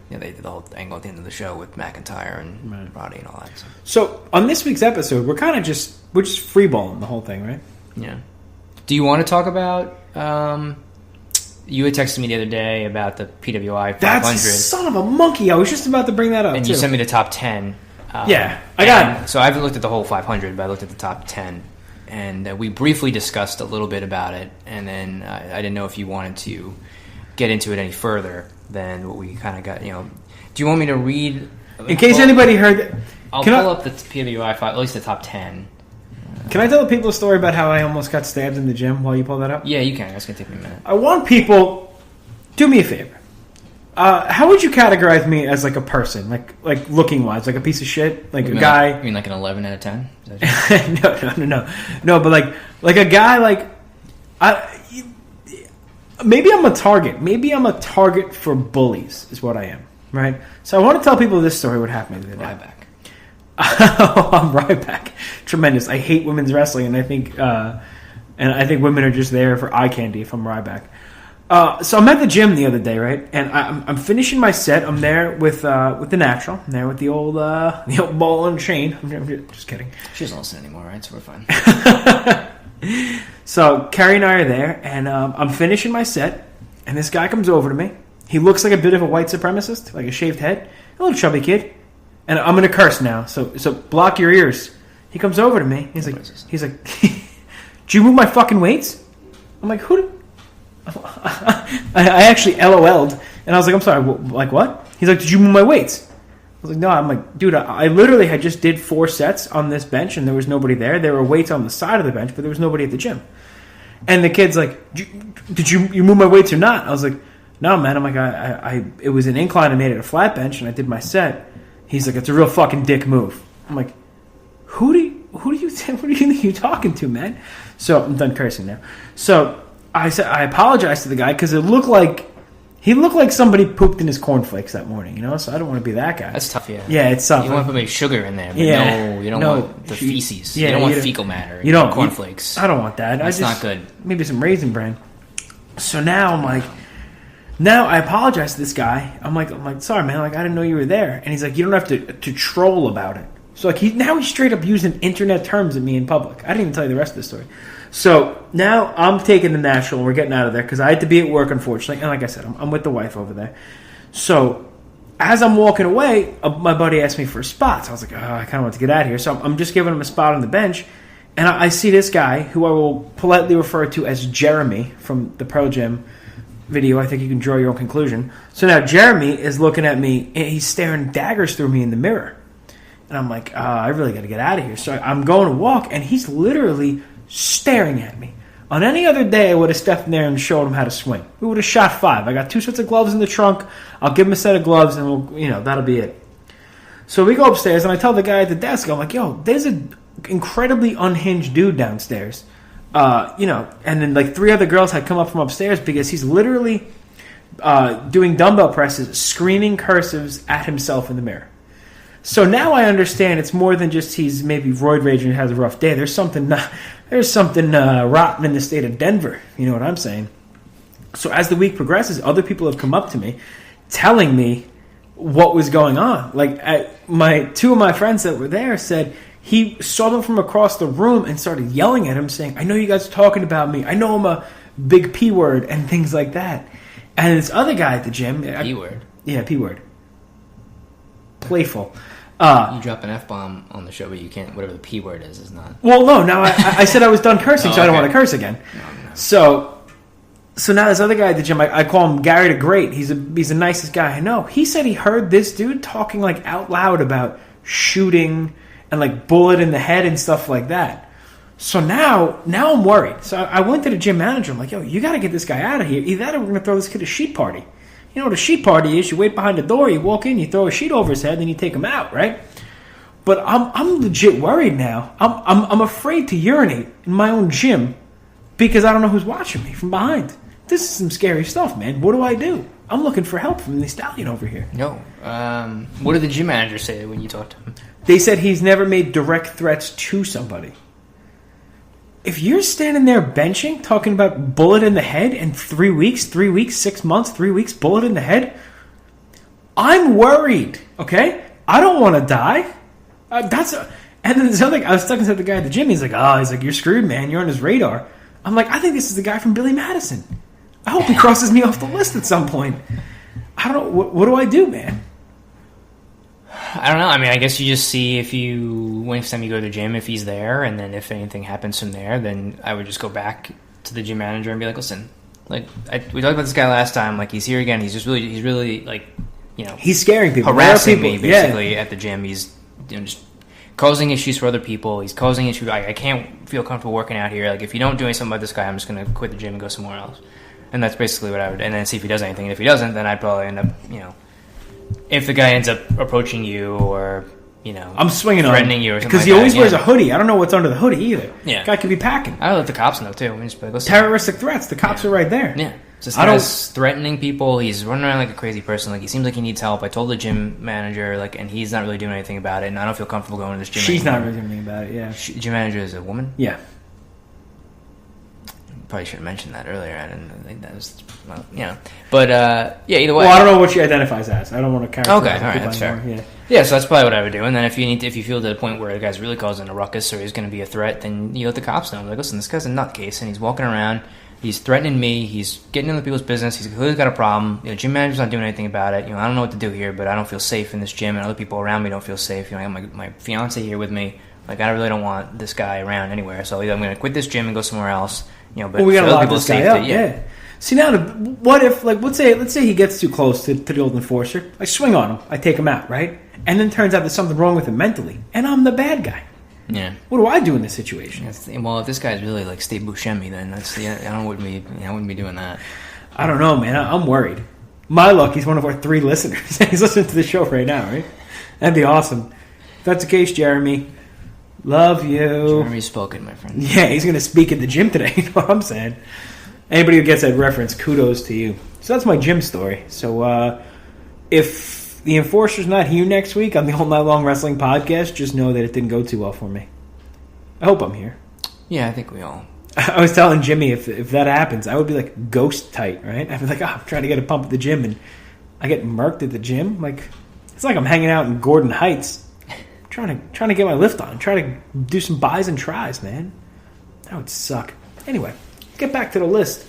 they did the whole angle at the end of the show with McIntyre and Roddy and all that. So on this week's episode, we're just freeballing the whole thing, right? Yeah. Do you want to talk about? You had texted me the other day about the PWI 500. That's son of a monkey. I was just about to bring that up. And too. You sent me the top 10. Yeah, I got it. So I haven't looked at the whole 500, but I looked at the top 10. And we briefly discussed a little bit about it. And then I didn't know if you wanted to get into it any further than what we kind of got. Do you want me to read? In case anybody heard that. I'll pull up the PWI 5, at least the top 10. Can I tell the people a story about how I almost got stabbed in the gym while you pull that up? Yeah, you can. That's going to take me a minute. I want people... Do me a favor. How would you categorize me as like a person? Like looking-wise? Like a piece of shit? Like a guy... You mean like an 11 out of 10? No, but like a guy like... Maybe I'm a target. Maybe I'm a target for bullies is what I am. Right? So I want to tell people this story, what happened the other day. Ryback. I'm Ryback. Tremendous. I hate women's wrestling, and I think women are just there for eye candy if I'm Ryback. So I'm at the gym the other day, right? And I'm finishing my set. I'm there with the natural. I'm there with the old ball and chain. I'm just kidding. She doesn't listen anymore, right? So we're fine. So Carrie and I are there, and I'm finishing my set, and this guy comes over to me. He looks like a bit of a white supremacist, like a shaved head, a little chubby kid. And I'm going to curse now, so block your ears. He comes over to me. He's like, "Did you move my fucking weights?" I'm like, "Who?" I actually LOL'd, and I was like, "I'm sorry, like what?" He's like, "Did you move my weights?" I was like, "No." I'm like, "Dude, I literally had just did 4 sets on this bench, and there was nobody there. There were weights on the side of the bench, but there was nobody at the gym." And the kid's like, "Did you move my weights or not?" I was like, "No, man." I'm like, I it was an incline. I made it a flat bench, and I did my set. He's like, "It's a real fucking dick move." I'm like, who do you think you're talking to, man? So I'm done cursing now. So I said I apologized to the guy because he looked like somebody pooped in his cornflakes that morning, So I don't want to be that guy. That's tough, yeah. Yeah, it's tough. You want to put maybe sugar in there, but you don't want the feces. Yeah, you don't want fecal matter. You don't cornflakes. I don't want that. That's not good. Maybe some Raisin Bran. So now I'm like. Now I apologize to this guy. I'm like, sorry, man. Like, I didn't know you were there. And he's like, you don't have to troll about it. So like, he's straight up using internet terms at me in public. I didn't even tell you the rest of the story. So now I'm taking the natural. And we're getting out of there because I had to be at work, unfortunately. And like I said, I'm with the wife over there. So as I'm walking away, my buddy asked me for a spot. So I was like, I kind of want to get out of here. So I'm just giving him a spot on the bench. And I see this guy who I will politely refer to as Jeremy from the Pearl Gym video. I think you can draw your own conclusion. So now Jeremy is looking at me, and he's staring daggers through me in the mirror. And I'm like, I really got to get out of here. So I'm going to walk, and he's literally staring at me. On any other day, I would have stepped in there and showed him how to swing. We would have shot 5. I got 2 sets of gloves in the trunk. I'll give him a set of gloves, and that'll be it. So we go upstairs, and I tell the guy at the desk, I'm like, yo, there's an incredibly unhinged dude downstairs. And then like 3 other girls had come up from upstairs because he's literally doing dumbbell presses, screaming cursives at himself in the mirror. So now I understand it's more than just he's maybe roid raging and has a rough day. There's something rotten in the state of Denver. You know what I'm saying? So as the week progresses, other people have come up to me telling me what was going on. Like 2 of my friends that were there said he saw them from across the room and started yelling at him, saying, "I know you guys are talking about me. I know I'm a big P word," and things like that. And this other guy at the gym... P word? Yeah, P word. Playful. You drop an F-bomb on the show, but you can't... Whatever the P word is not... Well, no. Now, I said I was done cursing, so I don't want to curse again. No. So now this other guy at the gym, I call him Gary the Great. He's the nicest guy I know. He said he heard this dude talking like out loud about shooting... and like bullet in the head and stuff like that. So now I'm worried. So I went to the gym manager. I'm like, yo, you got to get this guy out of here. Either that or we're going to throw this kid a sheet party. You know what a sheet party is? You wait behind the door, you walk in, you throw a sheet over his head, then you take him out, right? But I'm legit worried now. I'm afraid to urinate in my own gym because I don't know who's watching me from behind. This is some scary stuff, man. What do I do? I'm looking for help from the stallion over here. No. What did the gym manager say when you talked to him? They said he's never made direct threats to somebody. If you're standing there benching, talking about bullet in the head in 3 weeks, 6 months, 3 weeks, bullet in the head, I'm worried. Okay, I don't want to die. And then there's other. I was talking to the guy at the gym. He's like, you're screwed, man. You're on his radar. I'm like, I think this is the guy from Billy Madison. I hope he crosses me off the list at some point. I don't know. What do I do, man? I don't know. I mean, I guess you just see next time you go to the gym, if he's there, and then if anything happens from there, then I would just go back to the gym manager and be like, listen, like we talked about this guy last time. Like he's here again. He's really like, he's scaring people, harassing me basically at the gym. He's just causing issues for other people. He's causing issues. I can't feel comfortable working out here. Like if you don't do something about this guy, I'm just going to quit the gym and go somewhere else. And that's basically what I would. And then see if he does anything. And if he doesn't, then I'd probably end up, if the guy ends up approaching you or, I'm swinging on threatening you or something because he always wears a hoodie. I don't know what's under the hoodie either. Yeah, guy could be packing. I would let the cops know too. I mean, just be like, terroristic threats. The cops are right there. Yeah, this guy's threatening people. He's running around like a crazy person. Like he seems like he needs help. I told the gym manager, and he's not really doing anything about it. And I don't feel comfortable going to this gym. She's not really doing anything about it. Yeah, gym manager is a woman. Yeah. Probably should have mentioned that earlier. I didn't think that was, But either way. Well, I don't know what she identifies as. I don't want to characterize. Okay, all right, that's anymore. fair. Yeah, so that's probably what I would do. And then if you feel to the point where the guy's really causing a ruckus or he's going to be a threat, then you let the cops know. Like, listen, this guy's a nutcase and he's walking around. He's threatening me. He's getting into people's business. He's clearly got a problem. Gym manager's not doing anything about it. I don't know what to do here, but I don't feel safe in this gym, and other people around me don't feel safe. I got my fiance here with me. Like, I really don't want this guy around anywhere. So either I'm going to quit this gym and go somewhere else. But we got to lock this guy up. Yeah. See now, what if let's say he gets too close to the old enforcer? I swing on him. I take him out, right? And then turns out there's something wrong with him mentally, and I'm the bad guy. Yeah. What do I do in this situation? Well, if this guy's really like Steve Buscemi, then I wouldn't be doing that. I don't know, man. I'm worried. My luck, he's one of our 3 listeners. He's listening to the show right now, right? That'd be awesome. If that's the case, Jeremy, love you. Jeremy's spoken, my friend. Yeah, he's going to speak at the gym today. You know what I'm saying? Anybody who gets that reference, kudos to you. So that's my gym story. So if the Enforcer's not here next week on the All Night Long Wrestling Podcast, just know that it didn't go too well for me. I hope I'm here. Yeah, I think we all. I was telling Jimmy if that happens, I would be like ghost tight, right? I'd be like, I'm trying to get a pump at the gym, and I get murked at the gym. Like it's like I'm hanging out in Gordon Heights, trying to get my lift on, trying to do some buys and tries, man. That would suck. Anyway, get back to the list.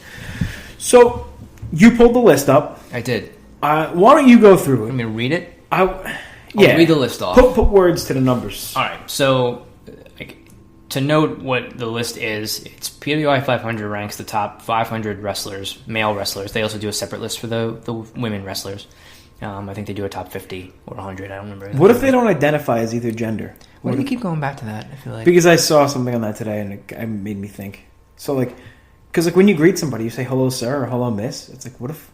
So you pulled the list up. I did. Why don't you go through it? Want me to read it? I'll read the list off. Put words to the numbers. All right. So to note what the list is, it's PWI 500 ranks the top 500 wrestlers, male wrestlers. They also do a separate list for the women wrestlers. I think they do a top 50 or 100. I don't remember. What if they don't identify as either gender? Why do you keep going back to that? I feel like because I saw something on that today and it made me think. So because when you greet somebody, you say hello, sir, or hello, miss. It's like, what if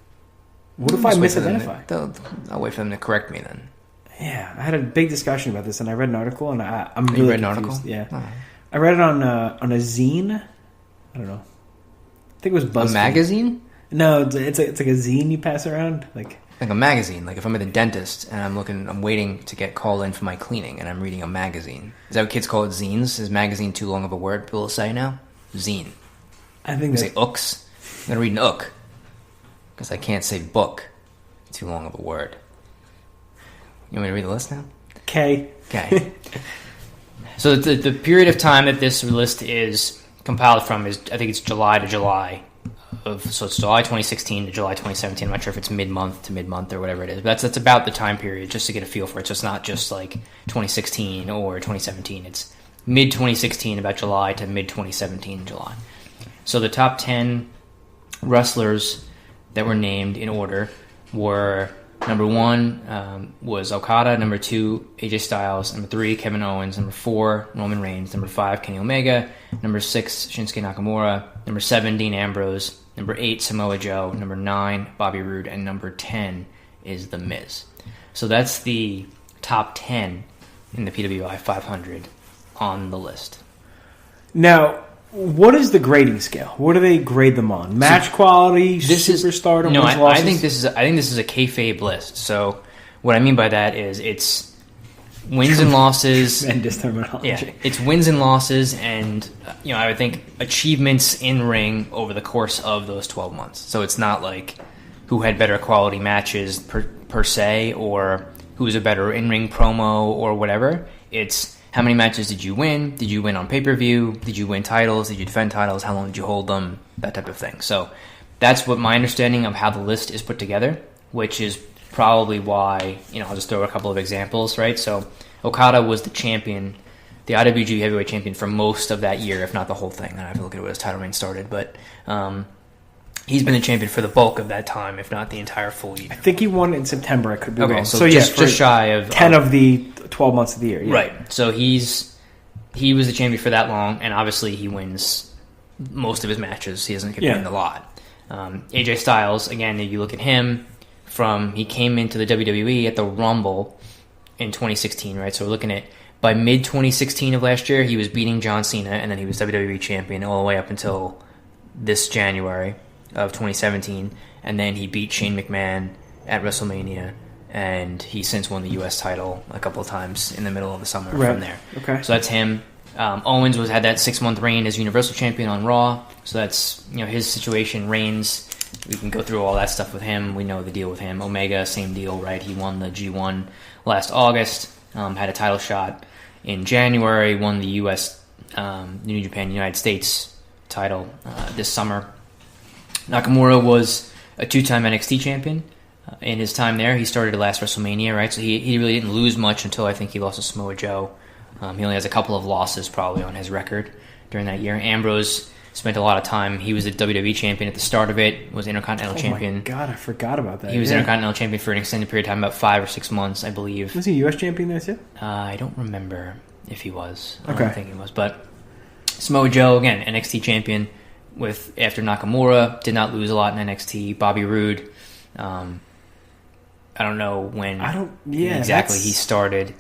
I misidentify? I'll wait for them to correct me then. Yeah, I had a big discussion about this, and I read an article, and I'm really read confused. An article? Yeah, I read it on a zine. I don't know. I think it was BuzzFeed. A magazine? No, it's like a zine you pass around, like a magazine. Like if I'm at the dentist and I'm waiting to get called in for my cleaning, and I'm reading a magazine. Is that what kids call it? Zines? Is magazine too long of a word? People say now. Zine. I think they say ooks. I'm gonna read an ook because I can't say book. Too long of a word. You want me to read the list now? Okay. So the period of time that this list is compiled from is, I think it's July to July. So it's July 2016 to July 2017. I'm not sure if it's mid-month to mid-month or whatever it is. But that's about the time period, just to get a feel for it. So it's not just like 2016 or 2017. It's mid-2016, about July, to mid-2017 July. So the top 10 wrestlers that were named in order were... Number 1 was Okada. Number 2, AJ Styles. Number 3, Kevin Owens. Number 4, Roman Reigns. Number 5, Kenny Omega. Number 6, Shinsuke Nakamura. Number 7, Dean Ambrose. Number 8, Samoa Joe. Number 9, Bobby Roode. And number 10 is The Miz. So that's the top 10 in the PWI 500 on the list. Now, what is the grading scale? What do they grade them on? Match quality, superstardom? No, I think this is a kayfabe list. So what I mean by that is it's wins and losses. Tremendous terminology. Yeah, it's wins and losses, and I would think achievements in ring over the course of those 12 months. So it's not like who had better quality matches per se, or who's a better in-ring promo or whatever. It's how many matches did you win? Did you win on pay-per-view? Did you win titles? Did you defend titles? How long did you hold them? That type of thing. So that's what my understanding of how the list is put together, which is probably why, I'll just throw a couple of examples, right? So Okada was the champion, the IWGP Heavyweight Champion for most of that year, if not the whole thing. I have to look at when his title reign started, but he's been the champion for the bulk of that time, if not the entire full year. I think he won in September. I could be wrong. So just shy of 10 of the 12 months of the year. Yeah. Right. So he was the champion for that long, and obviously he wins most of his matches. He doesn't get pinned a lot. AJ Styles, again, if you look at him, he came into the WWE at the Rumble in 2016, right? So we're looking at by mid 2016 of last year, he was beating John Cena, and then he was WWE champion all the way up until this January of 2017, and then he beat Shane McMahon at WrestleMania, and he since won the U.S. title a couple of times in the middle of the summer from there. Okay. So that's him. Owens had that 6-month reign as Universal Champion on Raw, so that's his situation. Reigns, we can go through all that stuff with him. We know the deal with him. Omega, same deal, right? He won the G1 last August, had a title shot in January, won the U.S. New Japan United States title this summer. Nakamura was a 2-time NXT champion. In his time there, he started at last WrestleMania, right? So he really didn't lose much until I think he lost to Samoa Joe. He only has a couple of losses probably on his record during that year. Ambrose spent a lot of time. He was a WWE champion at the start of it, was Intercontinental champion. Oh my God, I forgot about that. He was Intercontinental champion for an extended period of time, about 5 or 6 months, I believe. Was he U.S. champion there too? I don't remember if he was. Okay. I don't think he was. But Samoa Joe, again, NXT champion after Nakamura, did not lose a lot in NXT. Bobby Roode, I don't know when exactly he started,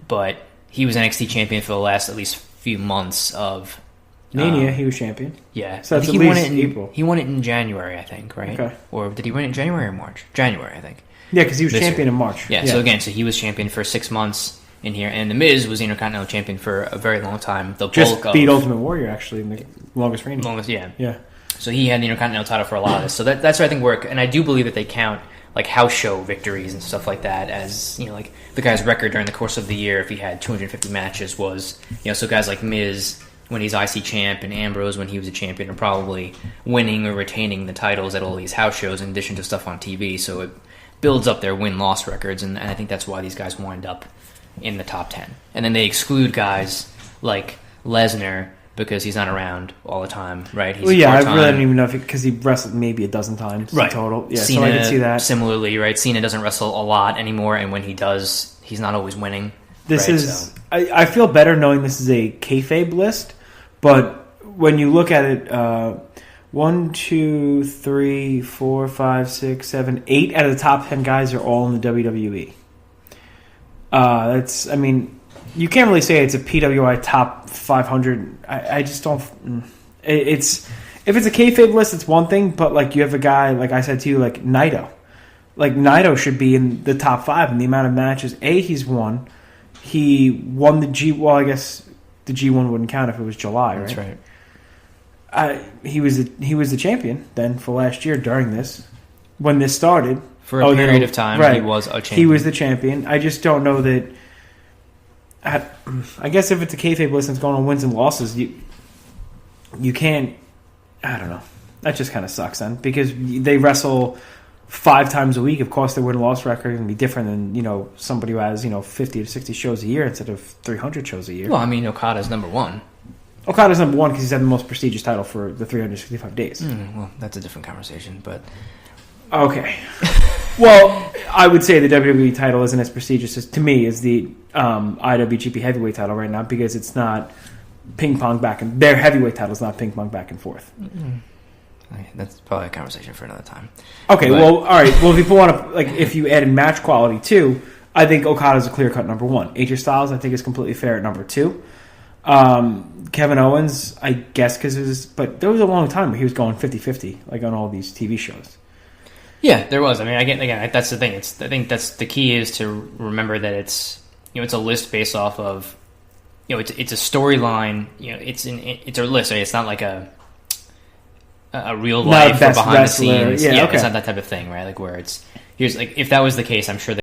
but he was NXT champion for the last at least few months of Mania. He was champion. Yeah, so that's he at won least it in April. He won it in January, I think, right? Okay. Or did he win it in January or March? January, I think. Yeah, because he was champion in March. Yeah, so again, he was champion for 6 months in here, and The Miz was Intercontinental champion for a very long time. Just beat Ultimate Warrior, actually, in the longest reign. Yeah. So he had the Intercontinental title for a lot of this. So that's what I think work, and I do believe that they count like house show victories and stuff like that as, like the guy's record during the course of the year, if he had 250 matches was, so guys like Miz when he's IC champ and Ambrose when he was a champion are probably winning or retaining the titles at all these house shows in addition to stuff on TV. So it builds up their win-loss records, and I think that's why these guys wind up in the top 10. And then they exclude guys like Lesnar because he's not around all the time, right? He's I really don't even know because he wrestled maybe a dozen times in total. Yeah, Cena, so I can see that. Similarly, right? Cena doesn't wrestle a lot anymore, and when he does, he's not always winning. I feel better knowing this is a kayfabe list, but when you look at it, 1, 2, 3, 4, 5, 6, 7, 8 out of the top 10 guys are all in the WWE. You can't really say it's a PWI top 500. I just don't. If it's a kayfabe list, it's one thing. But like you have a guy, like I said to you, like Naito. Like Naito should be in the top 5 in the amount of matches. He's won. He won the G. Well, I guess the G1 wouldn't count if it was July, right? That's right. He was the champion then for last year during this when this started for a period of time. Right. He was a champion. He was the champion. I just don't know that. I guess if it's a kayfabe list and it's going on wins and losses, you can't. I don't know. That just kind of sucks then because they wrestle 5 times a week. Of course, their win and loss record can be different than somebody who has 50 to 60 shows a year instead of 300 shows a year. Well, I mean, Okada's number 1. Okada's number 1 because he's had the most prestigious title for the 365 days. Well, that's a different conversation, but okay. Well, I would say the WWE title isn't as prestigious to me as the IWGP Heavyweight title right now because it's not ping pong back and their heavyweight title is not ping pong back and forth. That's probably a conversation for another time. Okay, all right. Well, if you want to, if you add in match quality too, I think Okada's a clear cut number 1. AJ Styles, I think, is completely fair at number 2. Kevin Owens, I guess, but there was a long time where he was going 50-50, on all these TV shows. Yeah, there was. I mean, again, that's the thing. I think that's the key is to remember that it's it's a list based off of it's a storyline. It's a list. It's not like a real life or behind the scenes. Yeah, okay. It's not that type of thing, right? Like where it's here's like if that was the case, I'm sure